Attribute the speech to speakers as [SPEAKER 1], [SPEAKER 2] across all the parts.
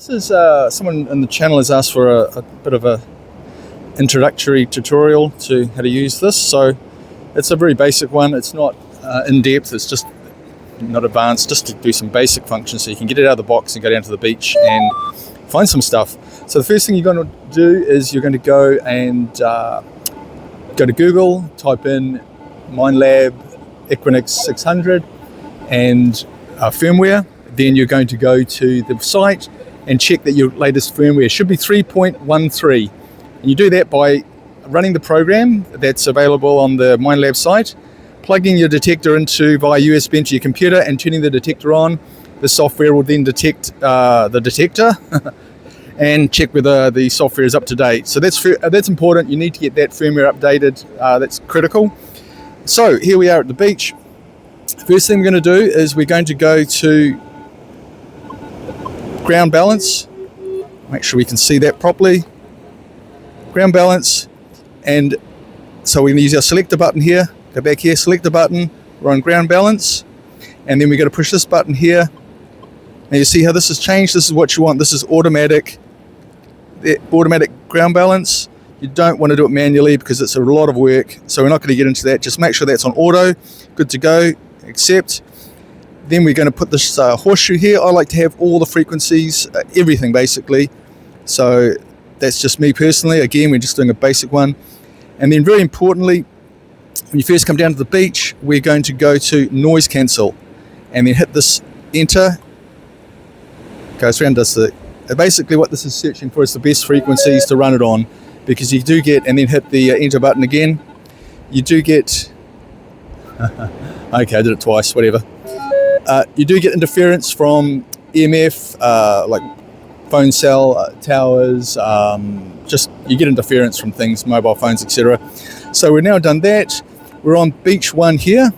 [SPEAKER 1] This is someone in the channel has asked for a bit of a introductory tutorial to how to use this. So it's a very basic one. It's not in depth. It's just not advanced, just to do some basic functions so you can get it out of the box and go down to the beach and find some stuff. So the first thing you're going to do is you're going to go and go to Google, type in Minelab Equinox 600 and firmware. Then you're going to go to the site and check that your latest firmware should be 3.13. And you do that by running the program that's available on the Minelab site, plugging your detector into via USB into your computer and turning the detector on. The software will then detect the detector and check whether the software is up to date. So that's important. You need to get that firmware updated. That's critical. So here we are at the beach. First thing we're going to do is we're going to go to ground balance. Make sure we can see that properly. Ground balance, and so we're going to use our selector button here. Go back here, select the button. We're on ground balance, and then we're going to push this button here. Now you see how this has changed. This is what you want. This is automatic. The automatic ground balance. You don't want to do it manually because it's a lot of work. So we're not going to get into that. Just make sure that's on auto. Good to go. Accept. Then we're going to put this horseshoe here. I like to have all the frequencies, everything basically. So that's just me personally. Again, we're just doing a basic one. And then very importantly, when you first come down to the beach, we're going to go to noise cancel and then hit this enter. Goes around, does the, basically what this is searching for is the best frequencies to run it on, because you do get, and then hit the enter button again, you do get, okay, I did it twice, whatever. You do get interference from EMF, like phone cell towers, just you get interference from things, mobile phones, etc. So we're now done that. We're on beach 1 here,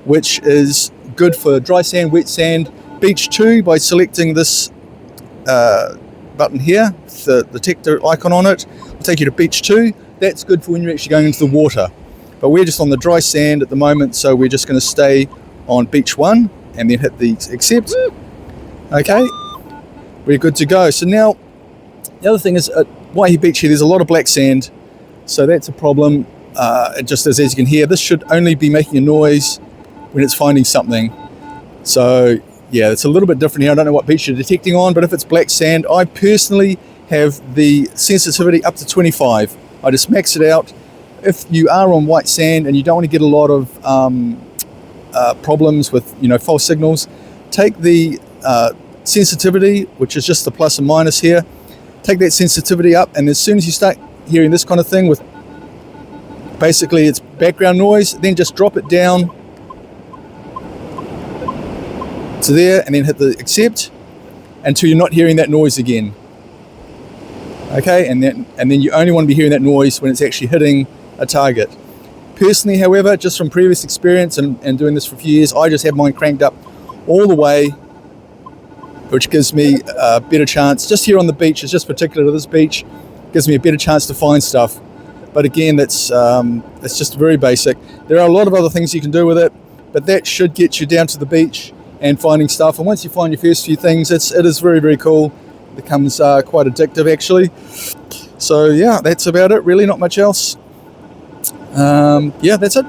[SPEAKER 1] which is good for dry sand, wet sand. Beach 2, by selecting this button here, the detector icon on it, will take you to beach 2. That's good for when you're actually going into the water. But we're just on the dry sand at the moment, so we're just going to stay on beach 1 and then hit the accept. Okay, we're good to go. So now the other thing is at Waihi Beach here, there's a lot of black sand, so that's a problem. Just as you can hear, this should only be making a noise when it's finding something. So yeah, it's a little bit different here. I don't know what beach you're detecting on, but if it's black sand, I personally have the sensitivity up to 25. I just max it out. If you are on white sand and you don't want to get a lot of problems with false signals, take the sensitivity, which is just the plus and minus here, take that sensitivity up, and as soon as you start hearing this kind of thing with basically it's background noise, then just drop it down to there and then hit the accept until you're not hearing that noise again. Okay, and then you only want to be hearing that noise when it's actually hitting a target. Personally, however, just from previous experience and doing this for a few years, I just have mine cranked up all the way, which gives me a better chance. Just here on the beach, it's just particular to this beach, gives me a better chance to find stuff. But again, that's just very basic. There are a lot of other things you can do with it, but that should get you down to the beach and finding stuff. And once you find your first few things, it is very, very cool. It becomes quite addictive actually. So yeah, that's about it really, not much else. Yeah, that's it.